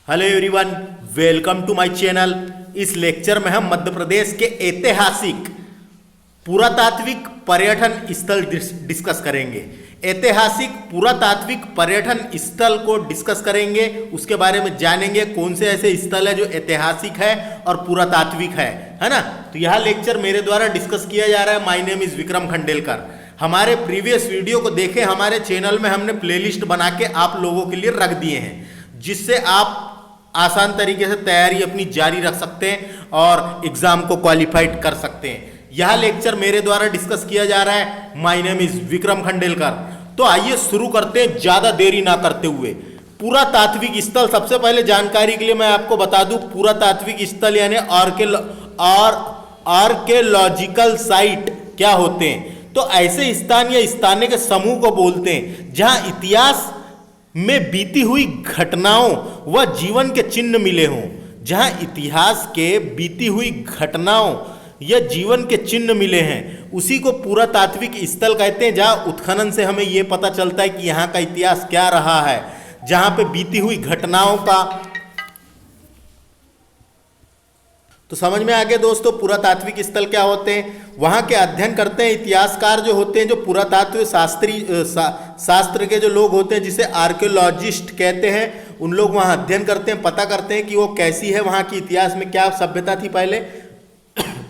Hello everyone, welcome to my channel. इस lecture में हम मध्य प्रदेश के ऐतिहासिक पुरातात्विक पर्यटन स्थल डिस्कस करेंगे। ऐतिहासिक पुरातात्विक पर्यटन स्थल को डिस्कस करेंगे, उसके बारे में जानेंगे कौन से ऐसे स्थल है जो ऐतिहासिक है और पुरातात्विक है ना। तो यह लेक्चर मेरे द्वारा डिस्कस किया जा रहा है। My name is Vikram Khandelkar. हमारे प्रीवियस वीडियो को देखें, हमारे चैनल में हमने प्लेलिस्ट बना के आप लोगों के लिए रख दिए हैं, जिससे आप आसान तरीके से तैयारी अपनी जारी रख सकते हैं और एग्जाम को क्वालिफाइड कर सकते हैं। यह लेक्चर मेरे द्वारा डिस्कस किया जा रहा है। My name is Vikram Khandelkar. तो आइए शुरू करते हैं ज्यादा देरी ना करते हुए। पुरातात्विक स्थल, सबसे पहले जानकारी के लिए मैं आपको बता दूं, पुरातात्विक स्थल यानी आर्कियोलॉजिकल साइट क्या होते हैं। तो ऐसे स्थान या स्थानों के समूह को बोलते हैं जहां इतिहास में बीती हुई घटनाओं व जीवन के चिन्ह मिले हों। जहां इतिहास के बीती हुई घटनाओं या जीवन के चिन्ह मिले हैं, उसी को पुरातात्विक स्थल कहते हैं। जहां उत्खनन से हमें यह पता चलता है कि यहाँ का इतिहास क्या रहा है, जहां पे बीती हुई घटनाओं का। तो समझ में आ गया दोस्तों, पुरातात्विक स्थल क्या होते हैं। वहां के अध्ययन करते हैं इतिहासकार जो होते हैं, जो पुरातात्व शास्त्र के जो लोग होते हैं, जिसे आर्कियोलॉजिस्ट कहते हैं। उन लोग वहां अध्ययन करते हैं, पता करते हैं कि वो कैसी है, वहां की इतिहास में क्या सभ्यता थी पहले,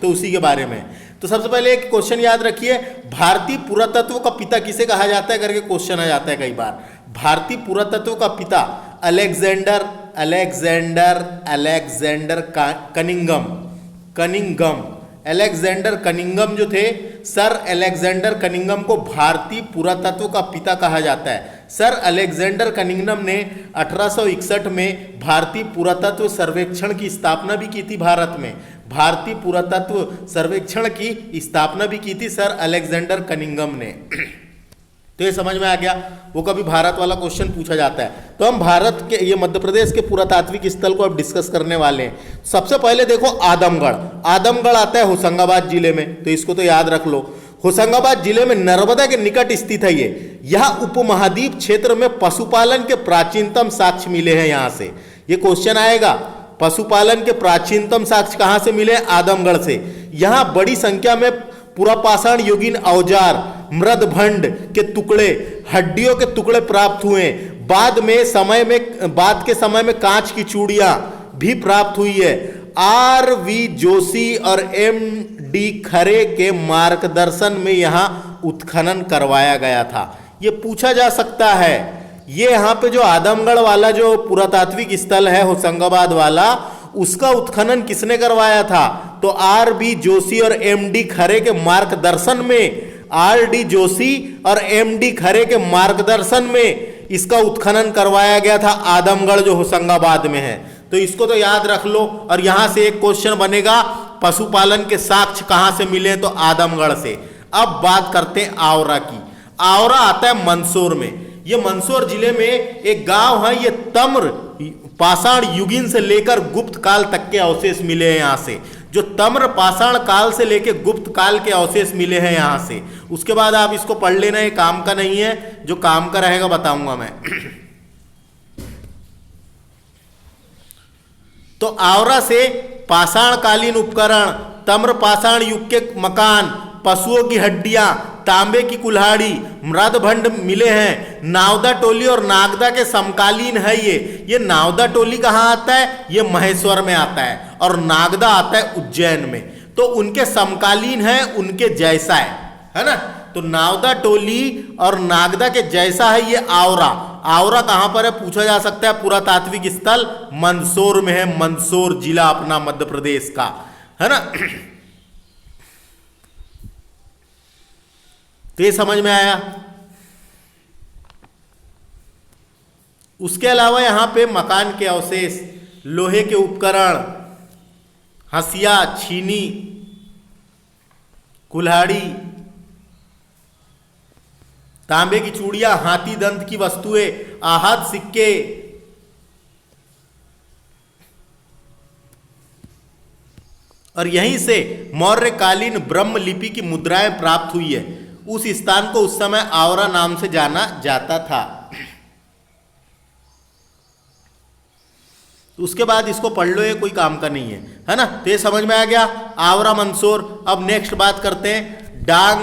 तो उसी के बारे में। तो सबसे पहले एक क्वेश्चन याद रखिए, भारतीय पुरातत्व का पिता किसे कहा जाता है करके क्वेश्चन आ जाता है कई बार। भारतीय पुरातत्व का पिता अलेक्जेंडर कनिंगम जो थे, सर अलेक्जेंडर कनिंगम को भारतीय पुरातत्व का पिता कहा जाता है। सर अलेक्जेंडर कनिंगम ने 1861 में भारतीय पुरातत्व सर्वेक्षण की स्थापना भी की थी। भारत में भारतीय पुरातत्व सर्वेक्षण की स्थापना भी की थी सर अलेक्जेंडर कनिंगम ने। तो ये समझ में आ गया, वो कभी भारत वाला क्वेश्चन पूछा जाता है। तो हम भारत के, ये मध्य प्रदेश के पुरातात्विक स्थल को अब डिस्कस करने वाले हैं। सबसे पहले देखो आदमगढ़ आता है होशंगाबाद जिले में, तो इसको तो याद रख लो। होशंगाबाद जिले में नर्मदा के निकट स्थित है ये। यह उपमहाद्वीप क्षेत्र में पशुपालन के प्राचीनतम साक्ष्य मिले हैं। यहां से ये क्वेश्चन आएगा, पशुपालन के प्राचीनतम साक्ष्य कहां से मिले? आदमगढ़ से। यहां बड़ी संख्या में पुरापाषाण युगीन औजार, मृदभंड के टुकड़े, हड्डियों के टुकड़े प्राप्त हुए। बाद के समय में कांच की चूड़ियां भी प्राप्त हुई है। आर.वी. जोशी और एम.डी. खरे के मार्गदर्शन में यहां उत्खनन करवाया गया था। यह पूछा जा सकता है, ये यहां पे जो आदमगढ़ वाला जो पुरातात्विक स्थल है होशंगाबाद वाला, उसका उत्खनन किसने करवाया था? तो आर.बी. जोशी और एम.डी. खरे के मार्गदर्शन में, आर.डी. जोशी और एम.डी. खरे के मार्गदर्शन में इसका उत्खनन करवाया गया था, आदमगढ़ जो होशंगाबाद में है। तो इसको तो याद रख लो। और यहां से एक क्वेश्चन बनेगा, पशुपालन के साक्ष्य कहां से मिले? तो आदमगढ़ से। अब बात करते हैं आवरा की। आवरा आता है मंदसौर में। ये मंदसौर जिले में एक गांव है। ये तम्र पाषाण युगीन से लेकर गुप्त काल तक के अवशेष मिले हैं यहां से। जो तम्र पाषाण काल से लेकर गुप्त काल के अवशेष मिले हैं यहां से। उसके बाद आप इसको पढ़ लेना, ये काम का नहीं है, जो काम का रहेगा बताऊंगा मैं। तो आवरा से पाषाणकालीन उपकरण, तम्र पाषाण युग के मकान, पशुओं की हड्डियां, तांबे की कुल्हाड़ी, मृदभंड मिले हैं। नावदा टोली और नागदा के समकालीन है ये नावदा टोली कहाँ आता है? ये महेश्वर में आता है, और नागदा आता है उज्जैन में। तो उनके समकालीन है, उनके जैसा है ना। तो नावदा टोली और नागदा के जैसा है ये आवरा कहां पर है पूछा जा सकता है। पुरातात्विक स्थल मंदसौर में है। मंदसौर जिला अपना मध्य प्रदेश का है ना। तो ये समझ में आया। उसके अलावा यहां पे मकान के अवशेष, लोहे के उपकरण, हंसिया, छीनी, कुल्हाड़ी, तांबे की चूड़ियां, हाथी दंत की वस्तुएं, आहत सिक्के, और यहीं से मौर्यकालीन ब्रह्म लिपि की मुद्राएं प्राप्त हुई है। उस स्थान को उस समय आवरा नाम से जाना जाता था। तो उसके बाद इसको पढ़ लो, ये कोई काम का नहीं है ना। तो ये समझ में आ गया आवरा मंदसौर। अब नेक्स्ट बात करते हैं डांग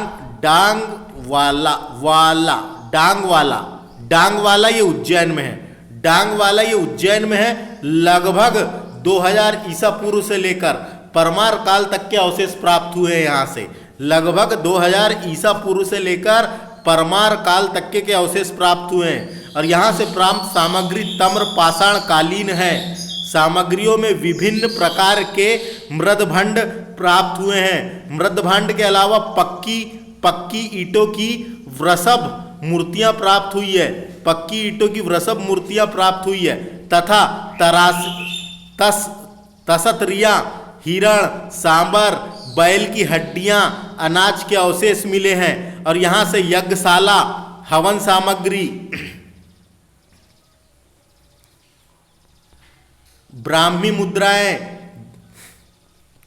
वाला ये उज्जैन में है। डांग वाला ये उज्जैन में है। लगभग 2000 ईसा पूर्व से लेकर परमार काल तक के अवशेष प्राप्त हुए हैं यहाँ से। लगभग 2000 ईसा पूर्व से लेकर परमार काल तक के अवशेष प्राप्त हुए हैं। और यहाँ से प्राप्त सामग्री तम्र पाषाण कालीन है। सामग्रियों में विभिन्न प्रकार के मृदभंड प्राप्त हुए हैं। मृदभंड के अलावा पक्की ईंटों की वृषभ मूर्तियां प्राप्त हुई है। पक्की ईंटों की वृषभ मूर्तियां प्राप्त हुई है तथा तसत्रियां, हिरण, सांबर, बैल की हड्डियां, अनाज के अवशेष मिले हैं। और यहाँ से यज्ञशाला, हवन सामग्री, ब्राह्मी मुद्राएं,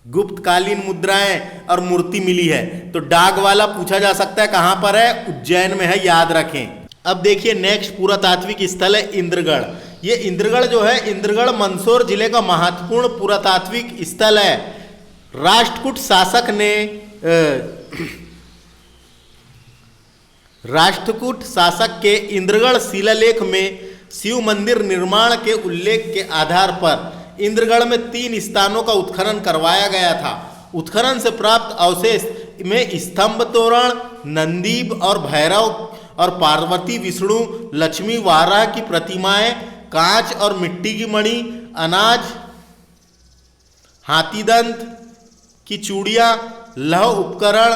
गुप्तकालीन मुद्राएं और मूर्ति मिली है। तो डाग वाला पूछा जा सकता है कहां पर है, उज्जैन में है, याद रखें। अब देखिए नेक्स्ट पुरातात्विक स्थल है इंद्रगढ़। ये इंद्रगढ़ जो है, इंद्रगढ़ मंदसौर जिले का महत्वपूर्ण पुरातात्विक स्थल है। राष्ट्रकूट शासक के इंद्रगढ़ शिलालेख में शिव मंदिर निर्माण के उल्लेख के आधार पर इंद्रगढ़ में 3 स्थानों का उत्खनन करवाया गया था। उत्खनन से प्राप्त अवशेष में स्तंभ तोरण, नंदीब और भैरव और पार्वती, विष्णु, लक्ष्मी, वाराह की प्रतिमाएं, कांच और मिट्टी की मणि, अनाज, हाथीदंत की चूड़ियां, लौह उपकरण,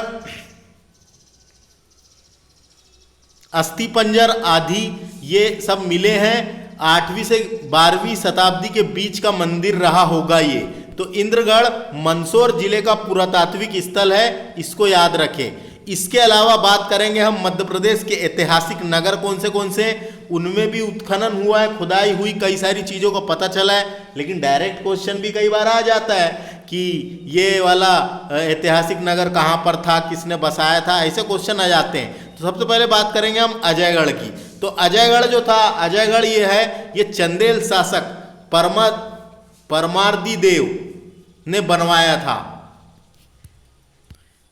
अस्थि पंजर आदि ये सब मिले हैं। 8वीं से 12वीं शताब्दी के बीच का मंदिर रहा होगा ये। तो इंद्रगढ़ मंदसौर जिले का पुरातात्विक स्थल है, इसको याद रखें। इसके अलावा बात करेंगे हम मध्य प्रदेश के ऐतिहासिक नगर कौन से, उनमें भी उत्खनन हुआ है, खुदाई हुई, कई सारी चीज़ों का पता चला है। लेकिन डायरेक्ट क्वेश्चन भी कई बार आ जाता है कि ये वाला ऐतिहासिक नगर कहाँ पर था, किसने बसाया था, ऐसे क्वेश्चन आ जाते हैं। तो सबसे पहले बात करेंगे हम अजयगढ़ की। तो अजयगढ़ जो था, अजयगढ़ ये है, ये चंदेल शासक परमार्दी देव ने बनवाया था।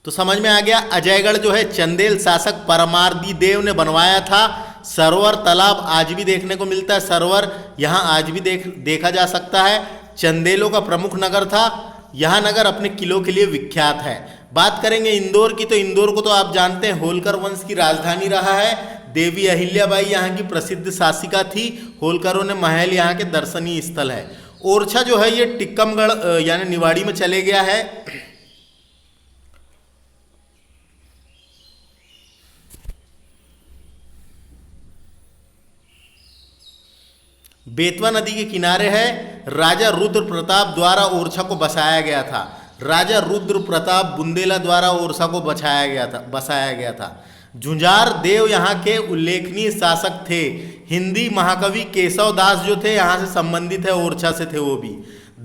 तो समझ में आ गया, अजयगढ़ जो है चंदेल शासक परमार्दी देव ने बनवाया था। सरोवर तालाब आज भी देखने को मिलता है, सरोवर यहाँ आज भी देखा जा सकता है। चंदेलों का प्रमुख नगर था। यह नगर अपने किलों के लिए विख्यात है। बात करेंगे इंदौर की, तो इंदौर को तो आप जानते हैं होलकर वंश की राजधानी रहा है। देवी अहिल्याबाई यहाँ की प्रसिद्ध शासिका थी। होलकरों ने महल यहाँ के दर्शनीय स्थल है। ओरछा जो है ये टिक्कमगढ़ यानी निवाड़ी में चले गया है। बेतवा नदी के किनारे है। राजा रुद्र प्रताप द्वारा ओरछा को बसाया गया था। राजा रुद्र प्रताप बुंदेला द्वारा ओरछा को बसाया गया था। झुंझार देव यहाँ के उल्लेखनीय शासक थे। हिंदी महाकवि केशव दास जो थे यहाँ से संबंधित है, ओरछा से थे वो भी।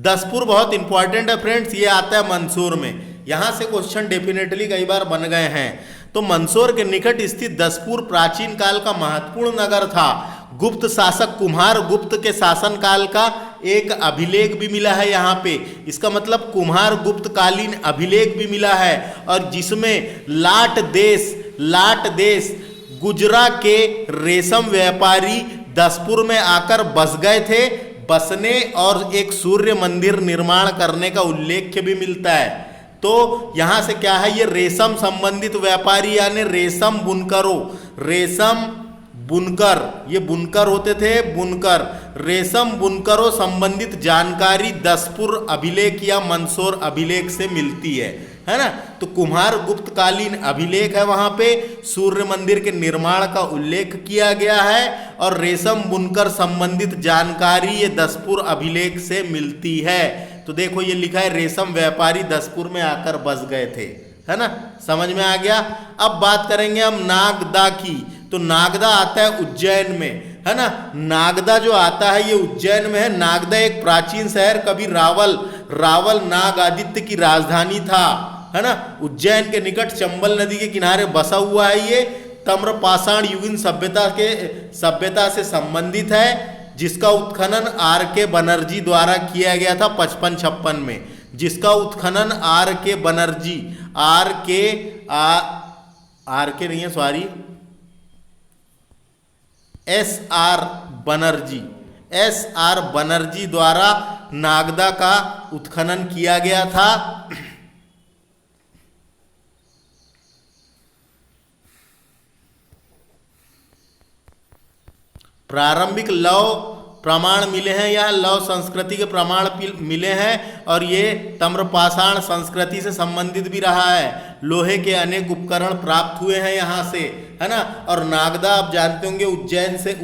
दसपुर बहुत इंपॉर्टेंट है फ्रेंड्स, ये आता है मंदसौर में। यहाँ से क्वेश्चन डेफिनेटली कई बार बन गए हैं। तो मंदसौर के निकट स्थित दसपुर प्राचीन काल का महत्वपूर्ण नगर था। गुप्त शासक कुम्हार गुप्त के शासनकाल का एक अभिलेख भी मिला है यहाँ पे। इसका मतलब कुम्हार गुप्त कालीन अभिलेख भी मिला है, और जिसमें लाट देश गुजरा के रेशम व्यापारी दसपुर में आकर बस गए थे, बसने और एक सूर्य मंदिर निर्माण करने का उल्लेख भी मिलता है। तो यहाँ से क्या है, ये रेशम संबंधित व्यापारी यानी रेशम बुनकरों, रेशम बुनकर, ये बुनकर होते थे, बुनकर, रेशम बुनकरों संबंधित जानकारी दसपुर अभिलेख या मंदसौर अभिलेख से मिलती है ना। तो कुम्हार गुप्त कालीन अभिलेख है, वहाँ पे सूर्य मंदिर के निर्माण का उल्लेख किया गया है, और रेशम बुनकर संबंधित जानकारी ये दसपुर अभिलेख से मिलती है। तो देखो ये लिखा है रेशम व्यापारी दसपुर में आकर बस गए थे, है ना, समझ में आ गया। अब बात करेंगे हम नागदा की। तो नागदा आता है उज्जैन में, है ना। नागदा जो आता है ये उज्जैन में है। नागदा एक प्राचीन शहर, कभी रावल नाग आदित्य की राजधानी था, है ना। उज्जैन के निकट चंबल नदी के किनारे बसा हुआ है। ये ताम्रपाषाण युगीन सभ्यता से संबंधित है। जिसका उत्खनन आर के बनर्जी द्वारा किया गया था 55-56 में, जिसका उत्खनन आर के बनर्जी, आर के नहीं है सॉरी, एस आर बनर्जी द्वारा नागदा का उत्खनन किया गया था। प्रारंभिक लौह प्रमाण मिले हैं, यहाँ लौह संस्कृति के प्रमाण मिले हैं और ये ताम्रपाषाण संस्कृति से संबंधित भी रहा है। लोहे के अनेक उपकरण प्राप्त हुए हैं यहाँ से, है ना। और नागदा आप जानते होंगे उज्जैन से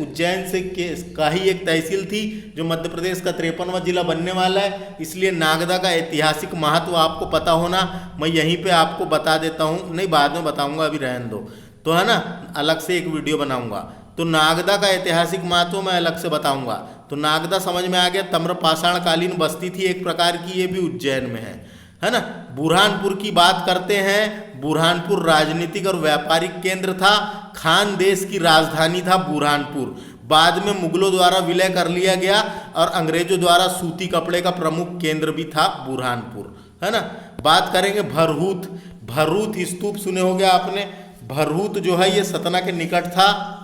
का ही एक तहसील थी जो मध्य प्रदेश का 53वां जिला बनने वाला है, इसलिए नागदा का ऐतिहासिक महत्व आपको पता होना, मैं यहीं पे आपको बता देता हूँ, नहीं बाद में बताऊँगा, अभी रहने दो, तो है ना, अलग से एक वीडियो बनाऊँगा। तो नागदा का ऐतिहासिक महत्व मैं अलग से बताऊंगा। तो नागदा समझ में आ गया, ताम्रपाषाण कालीन बस्ती थी एक प्रकार की, ये भी उज्जैन में है ना। बुरहानपुर की बात करते हैं। बुरहानपुर राजनीतिक और व्यापारिक केंद्र था, खान देश की राजधानी था बुरहानपुर। बाद में मुगलों द्वारा विलय कर लिया गया और अंग्रेजों द्वारा सूती कपड़े का प्रमुख केंद्र भी था बुरहानपुर, है ना। बात करेंगे भरहूत स्तूप सुने होंगे आपने। भरहूत जो है ये सतना के निकट था।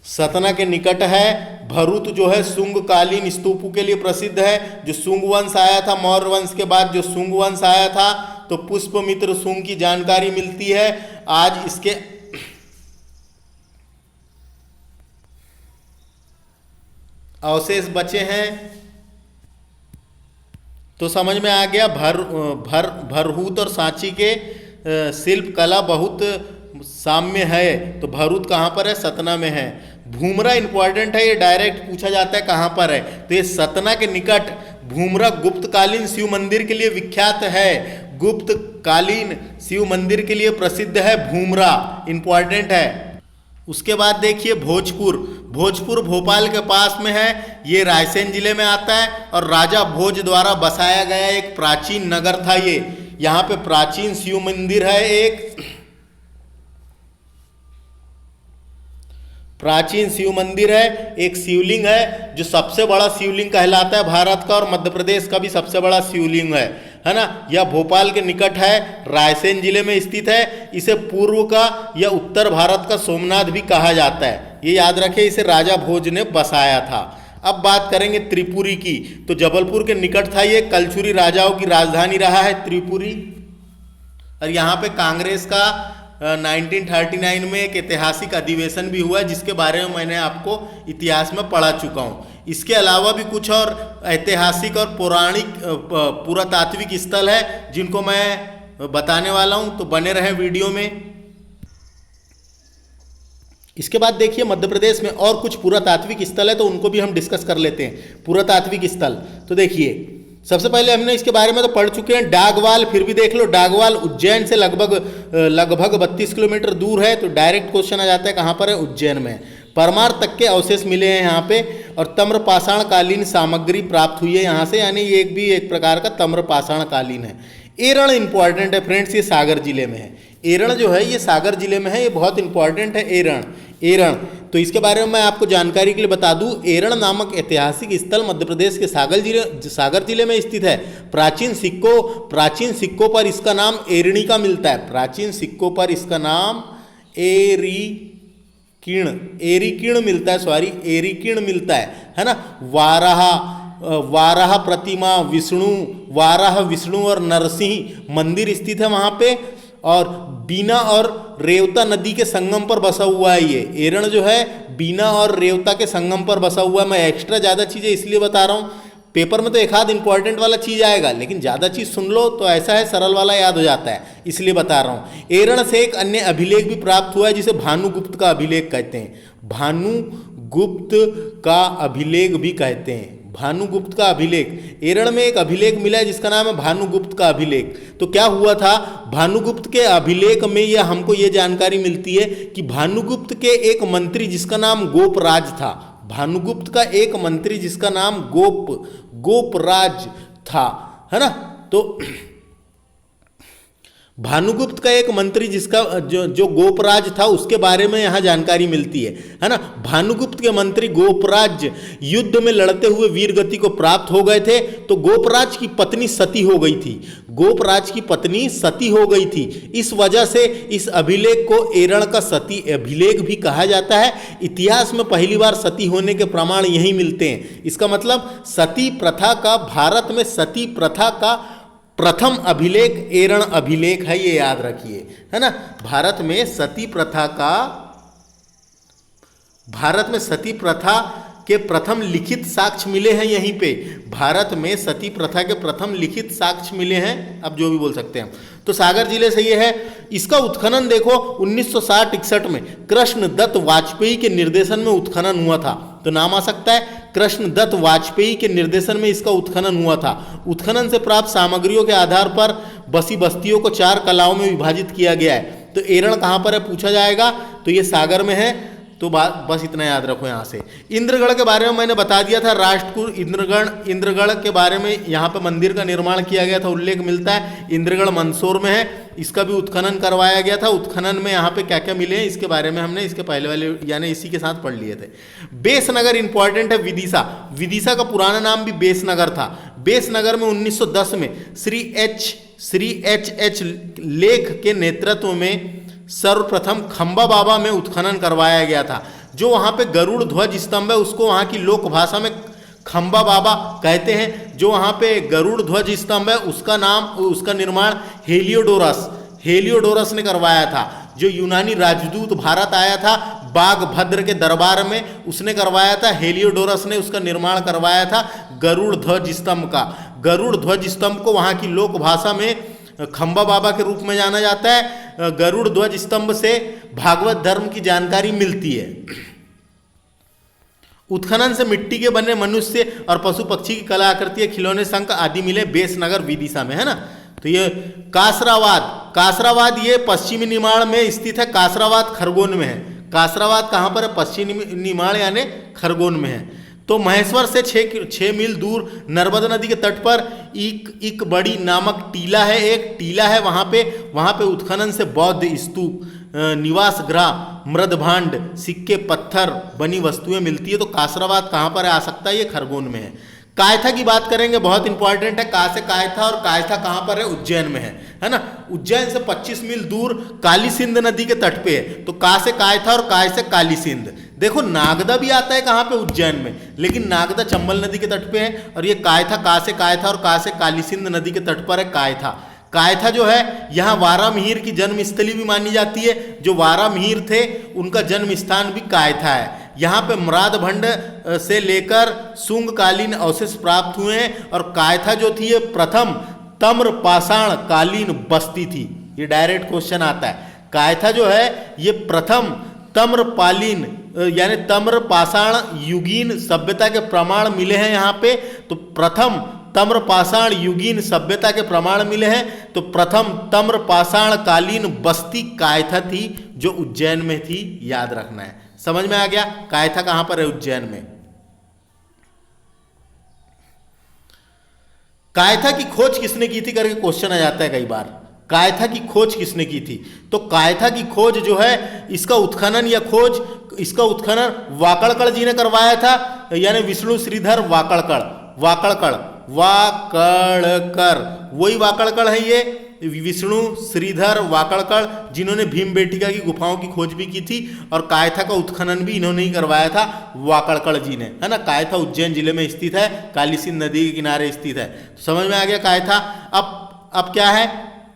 सतना के निकट है। भरूत जो है शुंग कालीन स्तूपों के लिए प्रसिद्ध है। जो शुंग वंश आया था, मौर्य वंश के बाद जो शुंग वंश आया था, तो पुष्पमित्र शुंग की जानकारी मिलती है। आज इसके अवशेष बचे हैं। तो समझ में आ गया भरहूत और सांची के शिल्प कला बहुत साम्य है। तो भरूत कहाँ पर है? सतना में है। भूमरा इंपॉर्टेंट है, ये डायरेक्ट पूछा जाता है कहाँ पर है, तो ये सतना के निकट भूमरा गुप्तकालीन शिव मंदिर के लिए विख्यात है। गुप्तकालीन शिव मंदिर के लिए प्रसिद्ध है भूमरा, इंपॉर्टेंट है। उसके बाद देखिए भोजपुर भोपाल के पास में है, ये रायसेन जिले में आता है और राजा भोज द्वारा बसाया गया एक प्राचीन नगर था ये। यहाँ पे प्राचीन शिव मंदिर है, एक प्राचीन शिव मंदिर है, एक शिवलिंग है जो सबसे बड़ा शिवलिंग कहलाता है भारत का, और मध्य प्रदेश का भी सबसे बड़ा शिवलिंग है ना। यह भोपाल के निकट है, रायसेन जिले में स्थित है। इसे पूर्व का या उत्तर भारत का सोमनाथ भी कहा जाता है, ये याद रखें। इसे राजा भोज ने बसाया था। अब बात करेंगे त्रिपुरी की, तो जबलपुर के निकट था ये, कलचुरी राजाओं की राजधानी रहा है त्रिपुरी। और यहाँ पे कांग्रेस का 1939 में एक ऐतिहासिक अधिवेशन भी हुआ है, जिसके बारे में मैंने आपको इतिहास में पढ़ा चुका हूँ। इसके अलावा भी कुछ और ऐतिहासिक और पौराणिक पुरातात्विक स्थल है जिनको मैं बताने वाला हूँ, तो बने रहे वीडियो में। इसके बाद देखिए मध्य प्रदेश में और कुछ पुरातात्विक स्थल है, तो उनको भी हम डिस्कस कर लेते हैं। पुरातात्विक स्थल तो देखिए, सबसे पहले हमने इसके बारे में तो पढ़ चुके हैं, डागवाल। फिर भी देख लो, डागवाल उज्जैन से लगभग 32 किलोमीटर दूर है। तो डायरेक्ट क्वेश्चन आ जाता है कहाँ पर है? उज्जैन में। परमार तक के अवशेष मिले हैं यहाँ पे, और ताम्रपाषाण कालीन सामग्री प्राप्त हुई है यहाँ से, यानी ये भी एक प्रकार का ताम्रपाषाण कालीन है। एरण इंपॉर्टेंट है फ्रेंड्स, ये सागर जिले में है। एरण जो है ये सागर जिले में है, ये बहुत इंपॉर्टेंट है। एरण तो इसके बारे में मैं आपको जानकारी के लिए बता दूं, एरण नामक ऐतिहासिक स्थल मध्य प्रदेश के सागर जिले में स्थित है। प्राचीन सिक्कों पर इसका नाम एरणी मिलता है। प्राचीन सिक्कों पर इसका नाम एरिकीण मिलता है ना। वाराह प्रतिमा, वाराह विष्णु और नरसिंह मंदिर स्थित है वहाँ पे, और बीना और रेवता नदी के संगम पर बसा हुआ है ये। एरण जो है बीना और रेवता के संगम पर बसा हुआ है। मैं एक्स्ट्रा ज़्यादा चीज़ें इसलिए बता रहा हूँ, पेपर में तो एक आध इंपॉर्टेंट वाला चीज़ आएगा, लेकिन ज़्यादा चीज़ सुन लो तो ऐसा है सरल वाला याद हो जाता है, इसलिए बता रहा हूँ। एरण से एक अन्य अभिलेख भी प्राप्त हुआ है जिसे भानुगुप्त का अभिलेख कहते हैं। भानुगुप्त का अभिलेख भी कहते हैं, भानुगुप्त का अभिलेख। एरण में एक अभिलेख मिला है जिसका नाम है भानुगुप्त का अभिलेख। तो क्या हुआ था भानुगुप्त के अभिलेख में? यह हमको ये जानकारी मिलती है कि भानुगुप्त के एक मंत्री जिसका नाम गोपराज था, भानुगुप्त का एक मंत्री जिसका नाम गोपराज था, है ना। तो भानुगुप्त का एक मंत्री जिसका जो गोपराज था उसके बारे में यहाँ जानकारी मिलती है ना। भानुगुप्त के मंत्री गोपराज युद्ध में लड़ते हुए वीर गति को प्राप्त हो गए थे, तो गोपराज की पत्नी सती हो गई थी। गोपराज की पत्नी सती हो गई थी, इस वजह से इस अभिलेख को एरण का सती अभिलेख भी कहा जाता है। इतिहास में पहली बार सती होने के प्रमाण यही मिलते हैं। इसका मतलब सती प्रथा का, भारत में सती प्रथा का प्रथम अभिलेख एरण अभिलेख है, ये याद रखिए, है ना। भारत में सती प्रथा के प्रथम लिखित साक्ष्य मिले हैं यहीं पे। भारत में सती प्रथा के प्रथम लिखित साक्ष्य मिले हैं, अब जो भी बोल सकते हैं। तो सागर जिले से ये है। इसका उत्खनन देखो 1960-61 में कृष्णदत्त वाजपेयी के निर्देशन में उत्खनन हुआ था। तो नाम आ सकता है, कृष्णदत्त वाजपेयी के निर्देशन में इसका उत्खनन हुआ था। उत्खनन से प्राप्त सामग्रियों के आधार पर बसी बस्तियों को 4 कलाओं में विभाजित किया गया है। तो एरण कहाँ पर है पूछा जाएगा, तो ये सागर में है। तो बस इतना याद रखो यहाँ से। इंद्रगढ़ के बारे में मैंने बता दिया था, राष्ट्रकूट इंद्रगढ़ के बारे में यहाँ पे मंदिर का निर्माण किया गया था, उल्लेख मिलता है। इंद्रगढ़ मंदसौर में है, इसका भी उत्खनन करवाया गया था। उत्खनन में यहाँ पे क्या क्या मिले हैं इसके बारे में हमने इसके पहले वाले यानी इसी के साथ पढ़ लिए थे। बेसनगर इंपॉर्टेंट है। विदिशा का पुराना नाम भी बेसनगर था। बेसनगर में 1910 में श्री एच लेख के नेतृत्व में सर्वप्रथम खंबा बाबा में उत्खनन करवाया गया था। जो वहाँ पे गरुड़ ध्वज स्तंभ है उसको वहाँ की लोक भाषा में खंबा बाबा कहते हैं। जो वहाँ पे गरुड़ ध्वज स्तंभ है उसका निर्माण हेलियोडोरस ने करवाया था। जो यूनानी राजदूत भारत आया था बागभद्र के दरबार में, उसने करवाया था। हेलियोडोरस ने उसका निर्माण करवाया था गरुड़ ध्वज स्तंभ का। गरुड़ ध्वज स्तंभ को वहाँ की लोक भाषा में खंबा बाबा के रूप में जाना जाता है। गरुड़ ध्वज स्तंभ से भागवत धर्म की जानकारी मिलती है। उत्खनन से मिट्टी के बने मनुष्य और पशु पक्षी की कला आकृतियां, खिलौने, शंख आदि मिले बेसनगर विदिशा में, है ना। तो ये कासरावाद ये पश्चिमी निमाड़ में स्थित है। कासरावाद खरगोन में है। कासरावाद कहाँ पर है? पश्चिमी निमाड़ यानी खरगोन में है। तो महेश्वर से 6 मील दूर नर्मदा नदी के तट पर एक बड़ी नामक टीला है। एक टीला है वहाँ पे उत्खनन से बौद्ध स्तूप, निवास गृह, मृदभांड, सिक्के, पत्थर बनी वस्तुएं मिलती है। तो कासराबाद कहाँ पर आ सकता है? ये खरगोन में है। कायथा की बात करेंगे, बहुत इंपॉर्टेंट है। का से कायथा, और कायथा कहाँ पर है? उज्जैन में है ना। उज्जैन से 25 मील दूर काली सिंध नदी के तट पे है। तो का से कायथा और काय से काली सिंध। देखो नागदा भी आता है कहाँ पे? उज्जैन में, लेकिन नागदा चंबल नदी के तट पे है। और ये कायथा का से कायथा और का से काली सिंध नदी के तट पर है कायथा। कायथा जो है यहाँ वारामिहिर की जन्मस्थली भी मानी जाती है। जो वारामिहिर थे उनका जन्म स्थान भी कायथा है। यहाँ पे मृदभंड से लेकर शुंगकालीन अवशेष प्राप्त हुए हैं। और कायथा जो थी ये प्रथम तम्र पाषाण कालीन बस्ती थी। ये डायरेक्ट क्वेश्चन आता है। कायथा जो है ये प्रथम तम्रपालीन यानी तम्र पाषाण युगीन सभ्यता के प्रमाण मिले हैं यहाँ पे। तो प्रथम तम्र पाषाण युगीन सभ्यता के प्रमाण मिले हैं। तो प्रथम तम्र पाषाण कालीन बस्ती कायथा थी, जो उज्जैन में थी। याद रखना है। समझ में आ गया? कायथा कहां पर है? उज्जैन में। कायथा की खोज किसने की थी करके क्वेश्चन आ जाता है कई बार। कायथा की खोज किसने की थी? तो कायथा की खोज जो है इसका उत्खनन इसका उत्खनन वाकड़कर जी ने करवाया था, यानी विष्णु श्रीधर वाकड़कर वही वाकड़कर है ये विष्णु श्रीधर वाकड़कर, जिन्होंने भीमबेटका की गुफाओं की खोज भी की थी। और कायथा का उत्खनन भी इन्होंने ही करवाया था, वाकड़कर जी ने, है ना। कायथा उज्जैन जिले में स्थित है, काली सिंध नदी के किनारे स्थित है। समझ में आ गया कायथा। अब क्या है?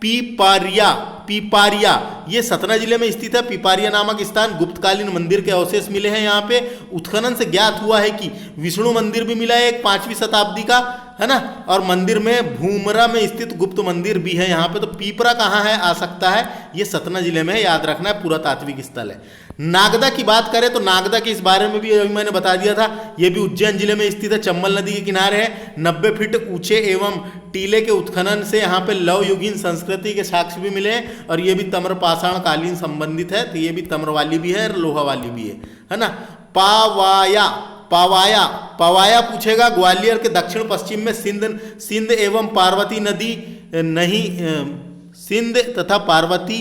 पीपारिया ये सतना जिले में स्थित है। पीपारिया नामक स्थान गुप्तकालीन मंदिर के अवशेष मिले हैं यहाँ पे। उत्खनन से ज्ञात हुआ है कि विष्णु मंदिर भी मिला है एक 5वीं शताब्दी का, है ना। और मंदिर में भूमरा में स्थित गुप्त मंदिर भी है यहाँ पे। तो पीपरा कहाँ है? आ सकता है ये सतना जिले में है। याद रखना है, पुरातात्विक स्थल है। नागदा की बात करें तो नागदा के इस बारे में भी अभी मैंने बता दिया था। ये भी उज्जैन जिले में स्थित है, चंबल नदी के किनारे है। 90 फीट ऊंचे एवं टीले के उत्खनन से यहाँ पे लव युगीन संस्कृति के साक्ष्य भी मिले हैं। और ये भी तम्र पाषाण कालीन संबंधित है। तो ये भी तम्र वाली भी है और लोहा वाली भी है ना। पवाया पूछेगा। ग्वालियर के दक्षिण पश्चिम में सिंध एवं पार्वती नदी नहीं सिंध तथा पार्वती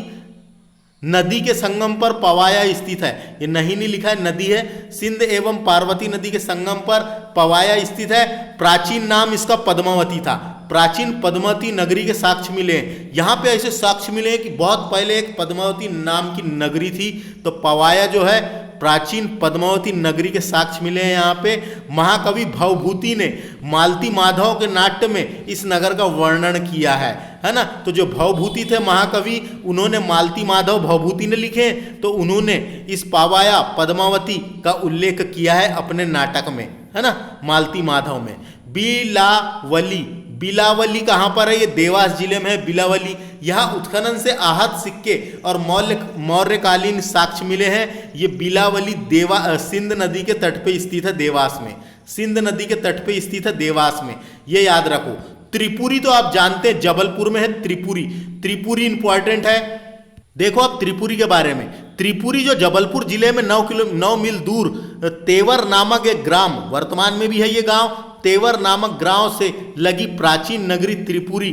नदी के संगम पर पवाया स्थित है। ये नहीं लिखा है, नदी है। सिंध एवं पार्वती नदी के संगम पर पवाया स्थित है। प्राचीन नाम इसका पद्मावती था। प्राचीन पद्मावती नगरी के साक्ष्य मिले हैं। यहाँ पे ऐसे साक्ष्य मिले हैं कि बहुत पहले एक पद्मावती नाम की नगरी थी। तो पवाया जो है प्राचीन पद्मावती नगरी के साक्ष्य मिले हैं यहाँ पे। महाकवि भवभूति ने मालती माधव के नाट्य में इस नगर का वर्णन किया है ना। तो जो भवभूति थे महाकवि, उन्होंने मालती माधव भवभूति ने लिखे, तो उन्होंने इस पवाया पद्मावती का उल्लेख किया है अपने नाटक में, है ना, मालती माधव में। बिलावली, बिलावली कहाँ पर है? ये देवास जिले में है बिलावली। यहाँ उत्खनन से आहत सिक्के और मौर्यकालीन साक्ष्य मिले हैं। ये बिलावली सिंध नदी के तट पे स्थित है, देवास में। सिंध नदी के तट पे स्थित है, देवास में, ये याद रखो। त्रिपुरी तो आप जानते हैं, जबलपुर में है त्रिपुरी। त्रिपुरी इंपॉर्टेंट है। देखो अब त्रिपुरी के बारे में। त्रिपुरी जो जबलपुर जिले में 9 मील दूर तेवर नामक एक ग्राम, वर्तमान में भी है ये गांव, तेवर नामक ग्राम से लगी प्राचीन नगरी त्रिपुरी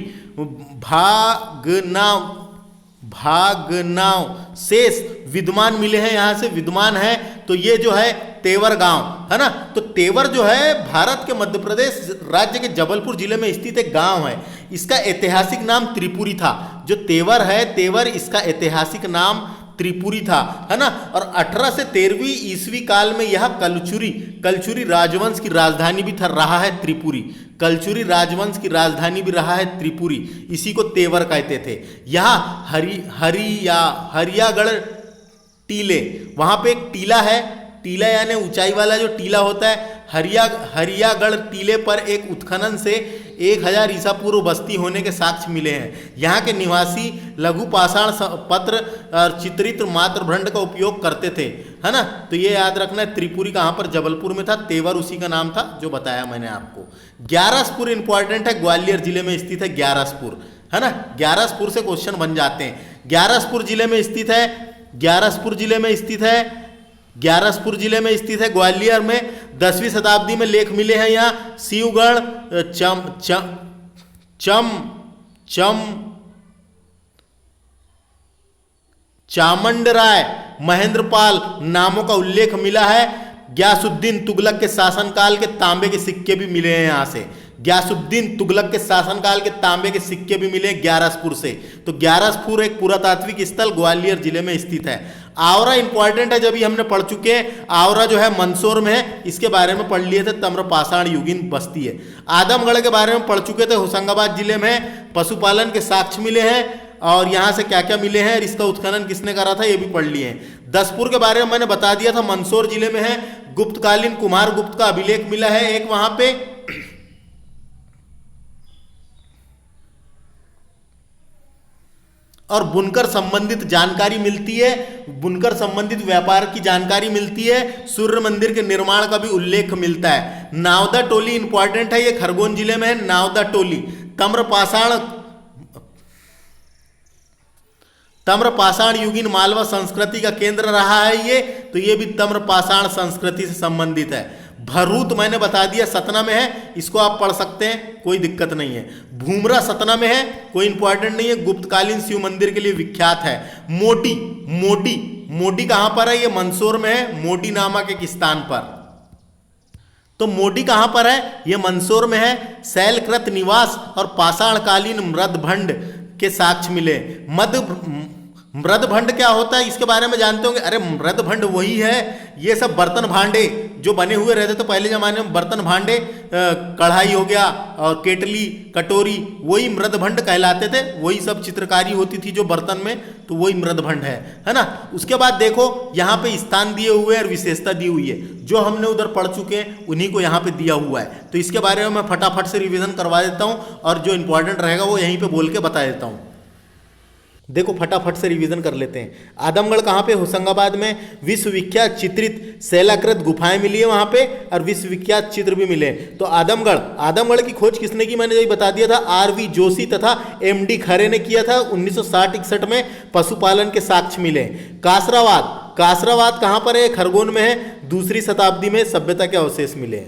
भागनाव शेष विद्यमान मिले हैं, यहाँ से विद्यमान है। तो ये जो है तेवर गांव है ना। तो तेवर जो है भारत के मध्य प्रदेश राज्य के जबलपुर जिले में स्थित एक गांव है। इसका ऐतिहासिक नाम त्रिपुरी था। जो तेवर है, तेवर, इसका ऐतिहासिक नाम त्रिपुरी था, है ना। और 18 से 13वीं ईस्वी काल में यह कलचुरी राजवंश की राजधानी भी रहा है त्रिपुरी। कलचुरी राजवंश की राजधानी भी रहा है त्रिपुरी। इसी को तेवर कहते थे। यहाँ हरियागढ़ टीले, वहाँ पे एक टीला है। टीला यानी ऊंचाई वाला जो टीला होता है। हरियागढ़ टीले पर एक उत्खनन से 1000 ईसा पूर्व बस्ती होने के साक्ष्य मिले हैं। यहाँ के निवासी लघु पाषाण पत्र और चित्रित मातृभंड का उपयोग करते थे, है ना। तो ये याद रखना है। त्रिपुरी कहाँ पर? जबलपुर में था। तेवर उसी का नाम था जो बताया मैंने आपको। ग्यारसपुर इंपॉर्टेंट है, ग्वालियर जिले में स्थित है ग्यारसपुर, है ना। ग्यारसपुर से क्वेश्चन बन जाते हैं। ग्यारसपुर जिले में स्थित है, ग्यारसपुर जिले में स्थित है, ग्यारसपुर जिले में स्थित है ग्वालियर में। 10वीं शताब्दी में लेख मिले हैं यहाँ। शिवगढ़, चामुंडराय, महेंद्रपाल नामों का उल्लेख मिला है। ग्यासुद्दीन तुगलक के शासनकाल के तांबे के सिक्के भी मिले हैं यहाँ से। ग्यासुद्दीन तुगलक के शासनकाल के तांबे के सिक्के भी मिले ग्यारसपुर से। तो ग्यारसपुर एक पुरातात्विक स्थल ग्वालियर जिले में स्थित है। आवरा इंपॉर्टेंट है, जब ही हमने पढ़ चुके हैं। आवरा जो है मंदसौर में है, इसके बारे में पढ़ लिए थे। ताम्रपाषाण युगीन बस्ती है। आदमगढ़ के बारे में पढ़ चुके थे, होशंगाबाद जिले में। पशुपालन के साक्ष्य मिले हैं और यहाँ से क्या क्या मिले हैं और इसका उत्खनन किसने करा था ये भी पढ़ लिए हैं। दसपुर के बारे में मैंने बता दिया था, मंदसौर जिले में है। गुप्तकालीन कुमार गुप्त का अभिलेख मिला है एक वहां पे। और बुनकर संबंधित जानकारी मिलती है, बुनकर संबंधित व्यापार की जानकारी मिलती है। सूर्य मंदिर के निर्माण का भी उल्लेख मिलता है। नावदा टोली इंपॉर्टेंट है, ये खरगोन जिले में है। नावदा टोली ताम्रपाषाण युगीन मालवा संस्कृति का केंद्र रहा है ये। तो ये भी ताम्रपाषाण संस्कृति से संबंधित है। भरूत मैंने बता दिया सतना में है, इसको आप पढ़ सकते हैं, कोई दिक्कत नहीं है। भूमरा सतना में है, कोई इंपॉर्टेंट नहीं है, गुप्तकालीन शिव मंदिर के लिए विख्यात है। मोडी कहां पर है? ये मंदसौर में है, मोडी नामक एक स्थान पर। तो मोडी कहां पर है? ये मंदसौर में है। शैलकृत निवास और पाषाणकालीन मृदभंड के साक्ष्य मिले। मृदभंड क्या होता है इसके बारे में जानते होंगे। अरे मृदभंड वही है, ये सब बर्तन भांडे जो बने हुए रहते थे पहले जमाने में। बर्तन भांडे, कढ़ाई हो गया और केटली, कटोरी, वही मृदभंड कहलाते थे। वही सब चित्रकारी होती थी जो बर्तन में, तो वही मृदभंड है ना। उसके बाद देखो यहाँ पे स्थान दिए हुए और विशेषता दी हुई है। जो हमने उधर पढ़ चुके हैं उन्हीं को यहाँ पे दिया हुआ है। तो इसके बारे में मैं फटाफट से रिविजन करवा देता हूँ और जो इंपॉर्टेंट रहेगा वो यहीं पे बोल के बता देता हूँ। देखो फटाफट से रिवीजन कर लेते हैं। आदमगढ़ कहाँ पे? होशंगाबाद में। विश्वविख्यात चित्रित शैलाकृत गुफाएं मिली है वहाँ पे और विश्वविख्यात चित्र भी मिले। तो आदमगढ़ की खोज किसने की? मैंने यही बता दिया था, आर.वी. जोशी तथा एम.डी. खरे ने किया था 1960-61 में। पशुपालन के साक्ष्य मिले। कासराबाद कहाँ पर है? खरगोन में है। 2री शताब्दी में सभ्यता के अवशेष मिले।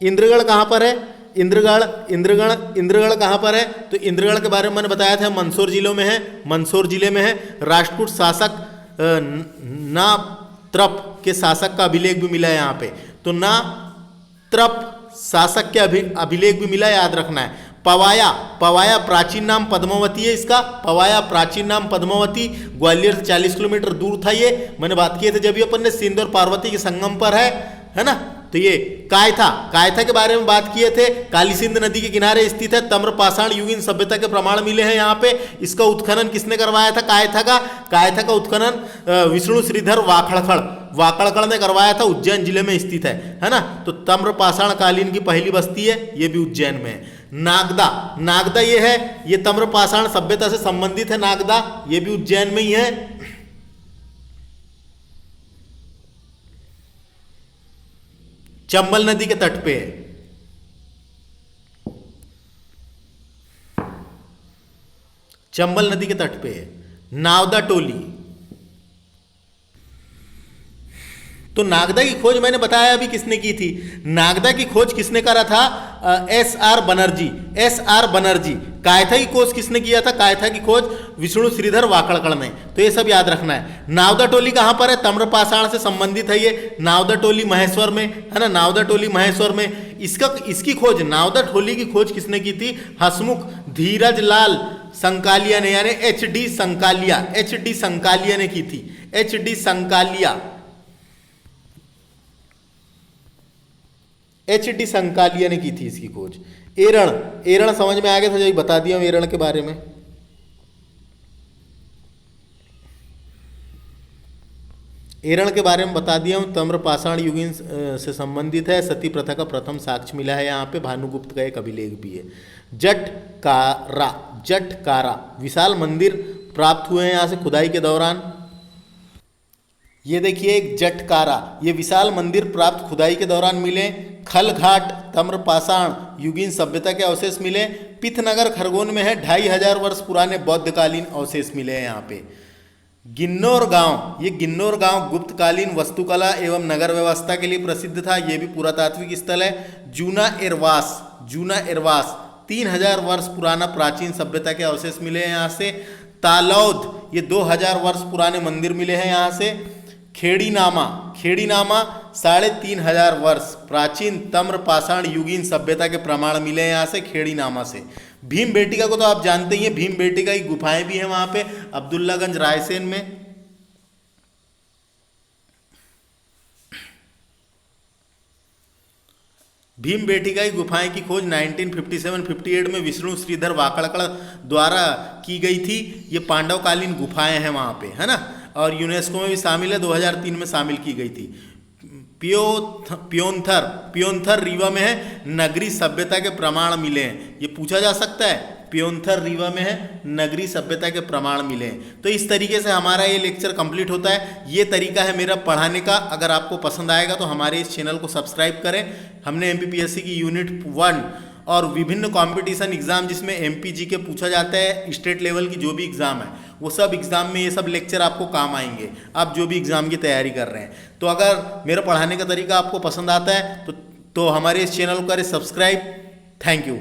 इंद्रगढ़ कहाँ पर है? इंद्रगढ़ इंद्रगढ़ इंद्रगढ़ कहाँ पर है? तो इंद्रगढ़ के बारे में मैंने बताया था, मंदसौर जिलों में है, मंदसौर जिले में है। राष्ट्रकूट शासक नात्रप के शासक का अभिलेख भी मिला है यहाँ पे, तो नात्रप शासक के अभिलेख भी मिला, याद रखना है। पवाया, पवाया प्राचीन नाम पद्मावती है इसका, पवाया प्राचीन नाम पद्मावती, ग्वालियर से 40 किलोमीटर दूर था ये, मैंने बात की थी जब ये अपन ने सिंध और पार्वती के संगम पर है ना। तो ये कायथा, कायथा के बारे में बात किए थे, काली सिंध नदी के किनारे स्थित है, ताम्रपाषाण युगीन सभ्यता के प्रमाण मिले हैं यहाँ पे। इसका उत्खनन किसने करवाया था? कायथा का उत्खनन विष्णु श्रीधर वाकड़कड़ ने करवाया था, उज्जैन जिले में स्थित है ना। तो ताम्रपाषाण कालीन की पहली बस्ती है, ये भी उज्जैन में है। नागदा, नागदा ये है, ये ताम्रपाषाण सभ्यता से संबंधित है नागदा, ये भी उज्जैन में ही है। चंबल नदी के तट पे है। चंबल नदी के तट पे है। नावदा टोली, तो नागदा की खोज मैंने बताया अभी किसने की थी। नागदा की खोज किसने करा था? एस.आर. बनर्जी। कायथा की खोज किसने किया था? कायथा की खोज विष्णु श्रीधर वाकड़कड़ ने। तो ये सब याद रखना है। नावदा टोली कहाँ पर है? ताम्रपाषाण से संबंधित है ये। नावदा टोली महेश्वर में है ना, नावदा टोली महेश्वर में। इसकी खोज, नावदा टोली की खोज किसने की थी? हसमुख धीरज लाल संकालिया ने, यानी एच.डी. संकालिया ने की थी। एच.डी. संकालिया ने की थी इसकी खोज। एरण समझ में आ गया था, जो बता दिया हूं एरण के बारे में। एरण के बारे में बता दिया हूं, ताम्रपाषाण युगीन से संबंधित है। सती प्रथा का प्रथम साक्ष्य मिला है यहाँ पे, भानुगुप्त का एक अभिलेख भी है। जटकारा विशाल मंदिर प्राप्त हुए हैं यहाँ से खुदाई के दौरान। ये देखिए एक जटकारा, ये विशाल मंदिर प्राप्त खुदाई के दौरान मिले। खलघाट ताम्रपाषाण युगीन सभ्यता के अवशेष मिले। पिथनगर खरगोन में है, 2500 वर्ष पुराने बौद्धकालीन अवशेष मिले हैं यहाँ पे। गिन्नौर गांव, ये गिन्नौर गांव गुप्तकालीन वस्तुकला एवं नगर व्यवस्था के लिए प्रसिद्ध था, ये भी पुरातात्विक स्थल है। जूना एरवास 3000 वर्ष पुराना प्राचीन सभ्यता के अवशेष मिले हैं यहाँ से। तालौद, ये 2000 वर्ष पुराने मंदिर मिले हैं यहाँ से। खेड़ीनामा 3500 वर्ष प्राचीन ताम्रपाषाण युगीन सभ्यता के प्रमाण मिले हैं यहाँ से, खेड़ीनामा से। भीमबेटिका को तो आप जानते ही हैं, भीमबेटिका की गुफाएं भी हैं वहां पे, अब्दुल्लागंज रायसेन में। भीमबेटिका की गुफाएं की खोज 1957-58 में विष्णु श्रीधर वाकड़कड़ द्वारा की गई थी। ये पांडवकालीन गुफाएं हैं वहाँ पे, है ना, और यूनेस्को में भी शामिल है, 2003 में शामिल की गई थी। प्योंथर रीवा में है, नगरी सभ्यता के प्रमाण मिले हैं, ये पूछा जा सकता है। प्योंथर रीवा में है, नगरी सभ्यता के प्रमाण मिले हैं। तो इस तरीके से हमारा ये लेक्चर कंप्लीट होता है। ये तरीका है मेरा पढ़ाने का। अगर आपको पसंद आएगा तो हमारे इस चैनल को सब्सक्राइब करें। हमने MPPSC की यूनिट 1 और विभिन्न कंपटीशन एग्जाम जिसमें MP के पूछा जाता है, स्टेट लेवल की जो भी एग्जाम है, वो सब एग्जाम में ये सब लेक्चर आपको काम आएंगे, आप जो भी एग्जाम की तैयारी कर रहे हैं। तो अगर मेरा पढ़ाने का तरीका आपको पसंद आता है तो हमारे इस चैनल को करें सब्सक्राइब। Thank you.